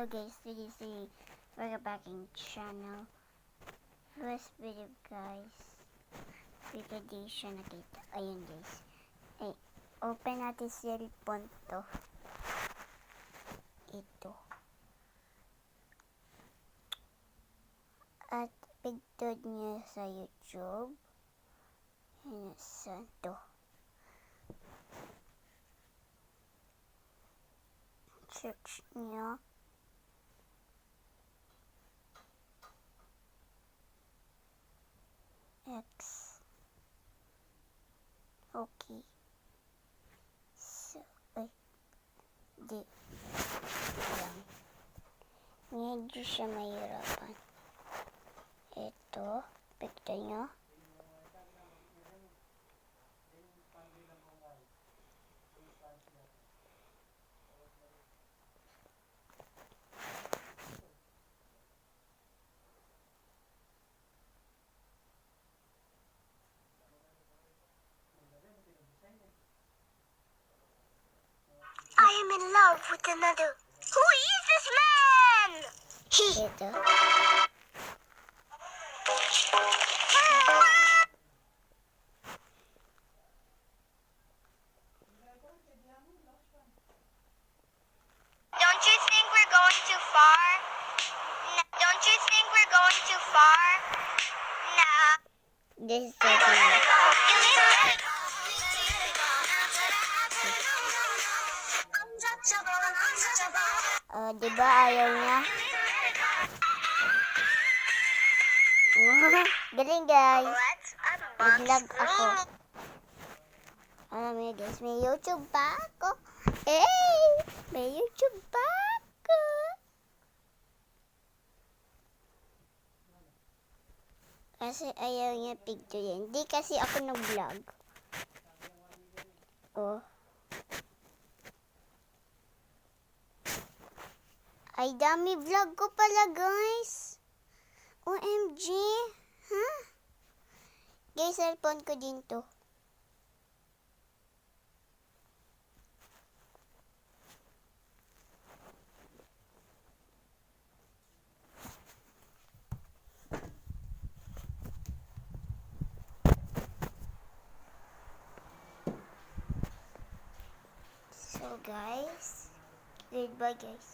Hello guys, this is a welcome back in channel. First video guys, today siya nakita. Ayun guys, ay, open natin cellphone to. Ito. At pindot niya sa YouTube. Ayun, saan to? Search niya. X. Okay. So, ay. Di. Ayan. Medyo siya mahirapan. Ito. Pekta nyo. I am in love with another. Who is this man? Ito. Don't you think we're going too far? Don't you think we're going too far? Nah. This is so diba ayaw niya? Galing guys. Let's Nag-vlog unbox ako. me. Alam niyo guys, may YouTube pa ako. Hey! May YouTube pa ako. Kasi ayaw niya picture yan. Hindi kasi ako nag-vlog. Oh. Ay, dami vlog ko pala, guys. OMG. Huh? Guys, cellphone ko din to. So, guys. Goodbye, guys.